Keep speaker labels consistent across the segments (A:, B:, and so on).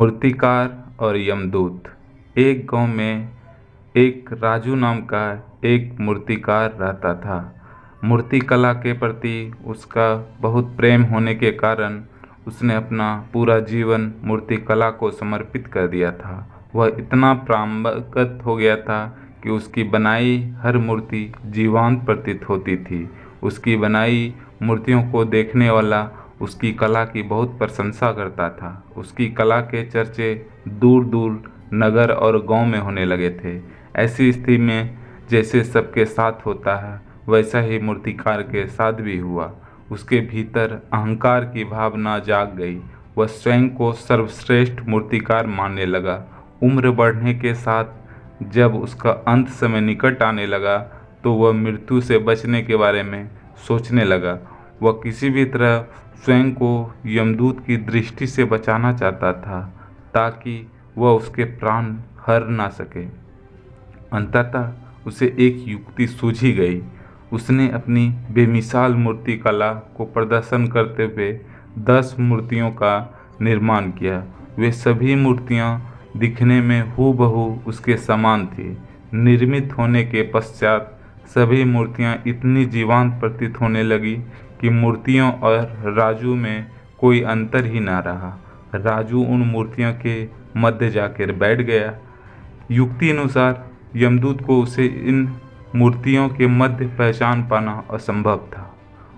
A: मूर्तिकार और यमदूत। एक गांव में एक राजू नाम का एक मूर्तिकार रहता था। मूर्ति कला के प्रति उसका बहुत प्रेम होने के कारण उसने अपना पूरा जीवन मूर्ति कला को समर्पित कर दिया था। वह इतना पारंगत हो गया था कि उसकी बनाई हर मूर्ति जीवंत प्रतीत होती थी। उसकी बनाई मूर्तियों को देखने वाला उसकी कला की बहुत प्रशंसा करता था। उसकी कला के चर्चे दूर दूर नगर और गांव में होने लगे थे। ऐसी स्थिति में जैसे सबके साथ होता है वैसा ही मूर्तिकार के साथ भी हुआ। उसके भीतर अहंकार की भावना जाग गई। वह स्वयं को सर्वश्रेष्ठ मूर्तिकार मानने लगा। उम्र बढ़ने के साथ जब उसका अंत समय निकट आने लगा तो वह मृत्यु से बचने के बारे में सोचने लगा। वह किसी भी तरह स्वयं को यमदूत की दृष्टि से बचाना चाहता था ताकि वह उसके प्राण हर ना सके। अंततः उसे एक युक्ति सूझी गई। उसने अपनी बेमिसाल मूर्ति कला को प्रदर्शन करते हुए 10 मूर्तियों का निर्माण किया। वे सभी मूर्तियां दिखने में हूबहू उसके समान थी। निर्मित होने के पश्चात सभी मूर्तियां इतनी जीवंत प्रतीत होने लगी कि मूर्तियों और राजू में कोई अंतर ही ना रहा। राजू उन मूर्तियों के मध्य जाकर बैठ गया। युक्ति अनुसार यमदूत को उसे इन मूर्तियों के मध्य पहचान पाना असंभव था।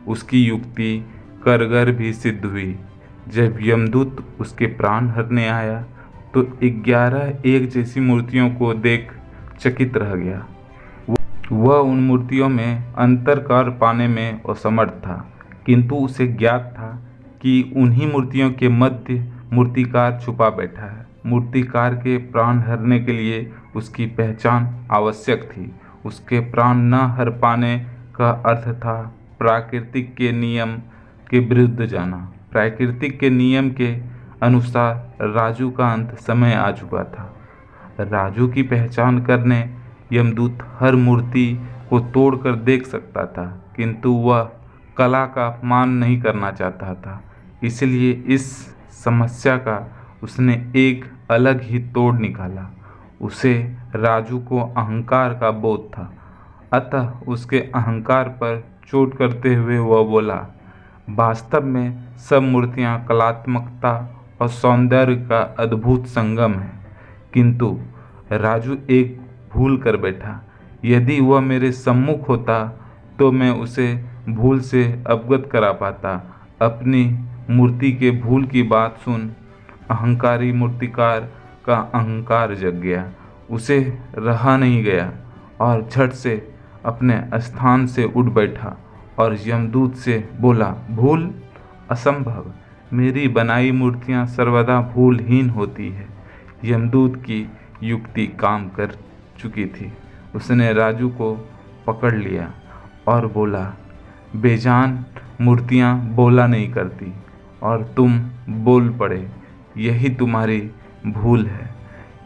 A: उसकी युक्ति कारगर भी सिद्ध हुई। जब यमदूत उसके प्राण हरने आया तो 11 एक जैसी मूर्तियों को देख चकित रह गया। वह उन मूर्तियों में अंतर कर पाने में असमर्थ था, किंतु उसे ज्ञात था कि उन्हीं मूर्तियों के मध्य मूर्तिकार छुपा बैठा है। मूर्तिकार के प्राण हरने के लिए उसकी पहचान आवश्यक थी। उसके प्राण न हर पाने का अर्थ था प्राकृतिक के नियम के विरुद्ध जाना। प्राकृतिक के नियम के अनुसार राजू का अंत समय आ चुका था। राजू की पहचान करने यमदूत हर मूर्ति को तोड़कर देख सकता था, किंतु वह कला का अपमान नहीं करना चाहता था। इसलिए इस समस्या का उसने एक अलग ही तोड़ निकाला। उसे राजू को अहंकार का बोध था, अतः उसके अहंकार पर चोट करते हुए वह बोला, वास्तव में सब मूर्तियां कलात्मकता और सौंदर्य का अद्भुत संगम है, किंतु राजू एक भूल कर बैठा। यदि वह मेरे सम्मुख होता तो मैं उसे भूल से अवगत करा पाता। अपनी मूर्ति के भूल की बात सुन अहंकारी मूर्तिकार का अहंकार जग गया। उसे रहा नहीं गया और झट से अपने स्थान से उठ बैठा और यमदूत से बोला, भूल? असंभव। मेरी बनाई मूर्तियां सर्वदा भूलहीन होती है। यमदूत की युक्ति काम कर चुकी थी। उसने राजू को पकड़ लिया और बोला, बेजान मूर्तियां बोला नहीं करती और तुम बोल पड़े। यही तुम्हारी भूल है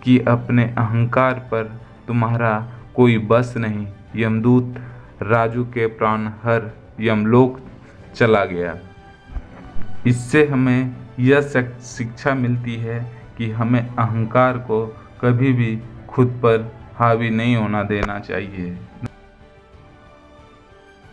A: कि अपने अहंकार पर तुम्हारा कोई बस नहीं। यमदूत राजू के प्राण हर यमलोक चला गया। इससे हमें यह शिक्षा मिलती है कि हमें अहंकार को कभी भी खुद पर हावी नहीं होना देना चाहिए।